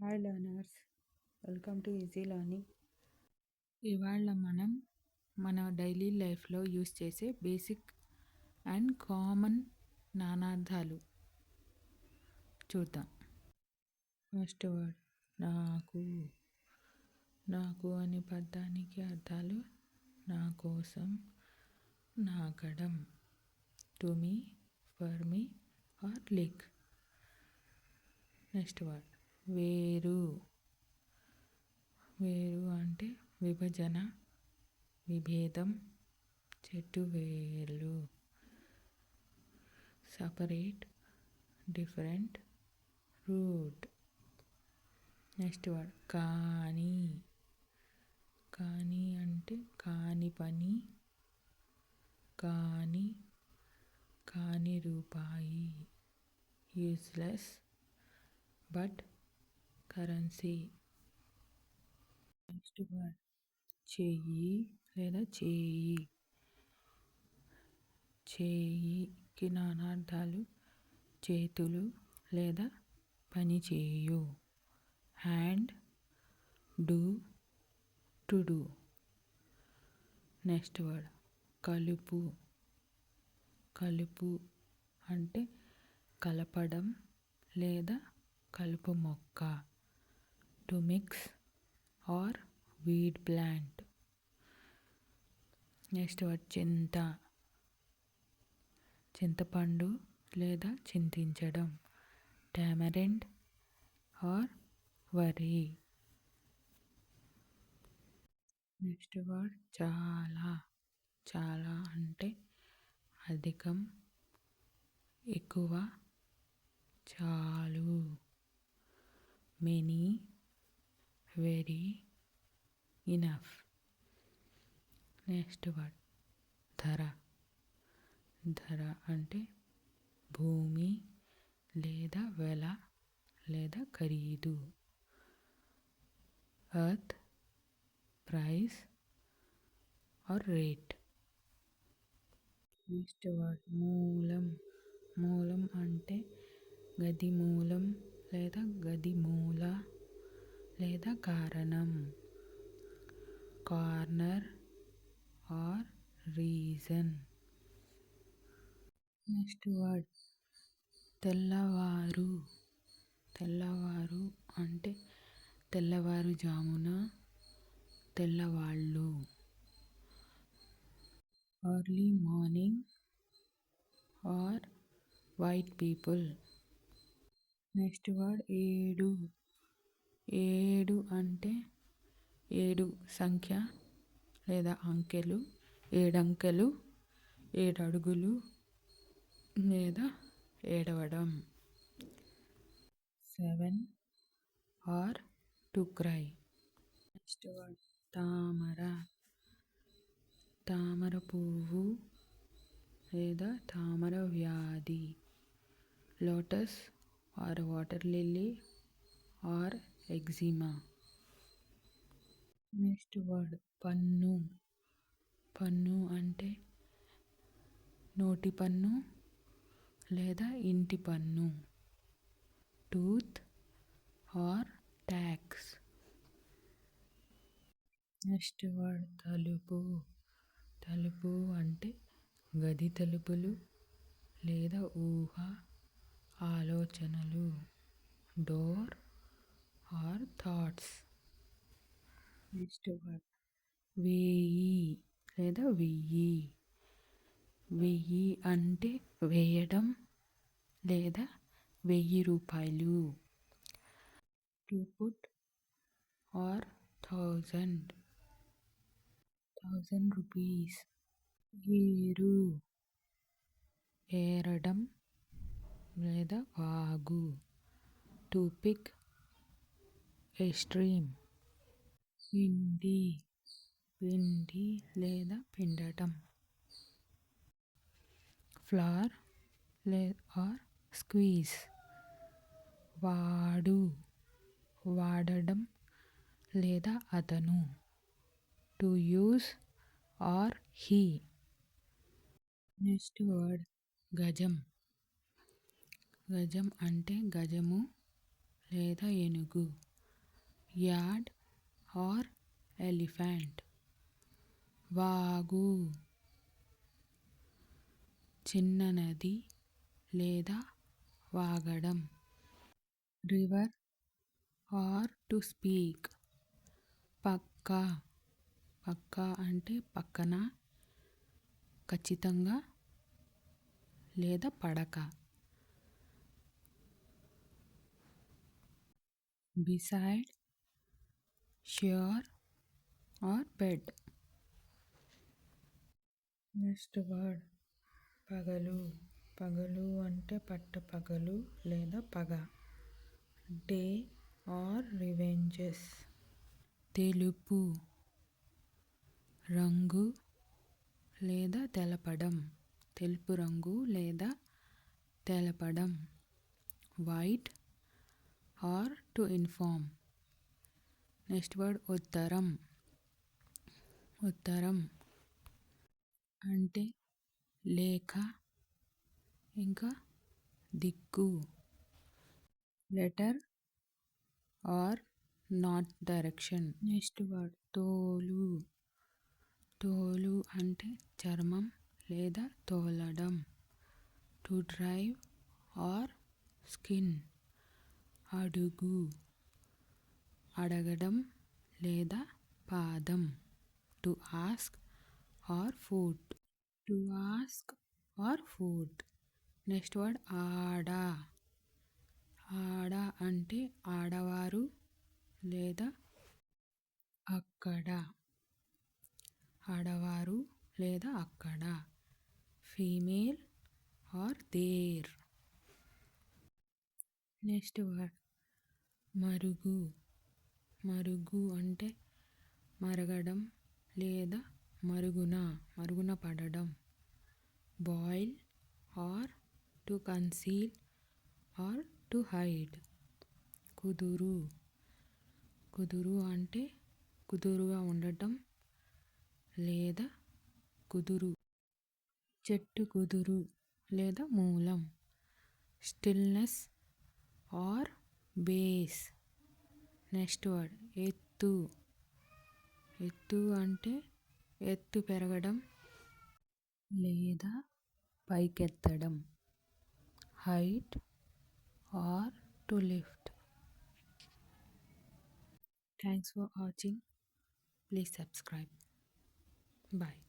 Hi learners, welcome to easy learning. ఇవాళ మనం మన డైలీ లైఫ్లో యూస్ చేసే బేసిక్ అండ్ కామన్ నానార్థాలు చూద్దాం. ఫస్ట్ వర్డ్ నాకు. నాకు అనే పదానికి అర్థాలు నా కోసం, నాకడం, to me, for me or lick. Next word వేరు. వేరు అంటే విభజన, విభేదం, చెట్టు వేర్లు. Separate, different, root. Next word కానీ. కానీ అంటే కాని పని, కాని, కాని రూపాయి. Useless but currency. Next word చెయ్యి లేదా చేయి. చేయికి నానార్థాలు చేతులు లేదా పని చేయు. Hand, do, to do. Next word కలుపు. కలుపు అంటే కలపడం లేదా కలుపు మొక్క. To mix or weed plant. Next word చింత. చింతపండు లేదా చింతించడం. టామరెండ్ ఆర్ వరి. నెక్స్ట్ వర్డ్ చాలా. చాలా అంటే అధికం, ఎక్కువ, చాలు. Many, very, enough. Next word ధర. ధర అంటే భూమి లేదా వెల లేదా ఖరీదు. Earth, price or rate. Next word మూలం. మూలం అంటే గది మూలం లేదా గది మూల లేదా కారణం. Corner or reason. Next word తెల్లవారు. తెల్లవారు అంటే తెల్లవారుజామున, తెల్లవాళ్ళు. Early morning or white people. Next word ఏడు. ఏడు అంటే ఏడు సంఖ్య లేదా అంకెలు, 7 అంకెలు, 7 అడుగులు లేదా ఏడవడం. 7 or to cry. Next word తామర. తామర పువ్వు లేదా తామర వ్యాధి. Lotus or water lily or eczema. Next word పన్ను. పన్ను అంటే నోటి పన్ను లేదా ఇంటి పన్ను. Tooth or tax. Next word తలుపు. తలుపు అంటే గది తలుపులు లేదా ఊహ, ఆలోచనలు. Door or thoughts. Next word వేయి లేదా వెయ్యి. వెయ్యి అంటే వేయడం లేదా 1000 రూపాయలు. To put or 1000 rupees. ఏరు. ఏరడం లేదా వాగు. To pick A stream. పిండి. పిండి లేదా పిండటం. Flower are squeeze. వాడు. వాడడం లేదా అతను. To use or he. Next word గజం. గజం అంటే గజము లేదా ఏనుగు. Yard or elephant. వాగు చిన్న నది లేదా వాగడం. River or to speak. పక్క పక్క అంటే పక్కన, ఖచ్చితంగా లేదా పడక. Beside, sure or bed. Next word పగలు. పగలు అంటే పగలు లేదా పగ. Day or revenges. తెలుపు రంగు లేదా తెలపడం. తెలుపు రంగు లేదా తెలపడం. White or to inform. Next word ఉత్తరం. ఉత్తరం అంటే లేఖ, ఇంకా దిక్కు. Letter or north direction. Next word తోలు. తోలు అంటే చర్మం లేదా తోలడం. To drive or skin. అడుగు అడగడం లేదా పాదం. To ask or foot. To ask or foot. Next word ఆడ. ఆడ అంటే ఆడవారు లేదా అక్కడ. ఆడవారు లేదా అక్కడ. Female or there. Next word మరుగు. మరుగు అంటే మరగడం లేదా మరుగున పడడం. Boil or to conceal or to hide. కుదురు. కుదురు అంటే కుదురుగా ఉండటం లేదా కుదురు. చెట్టు కుదురు లేదా మూలం. Stillness or base. Next word ఎత్తు. ఎత్తు అంటే ఎత్తు పెరగడం లేదా పైకెత్తడం. Height or to lift. Thanks for watching. Please subscribe. Bye.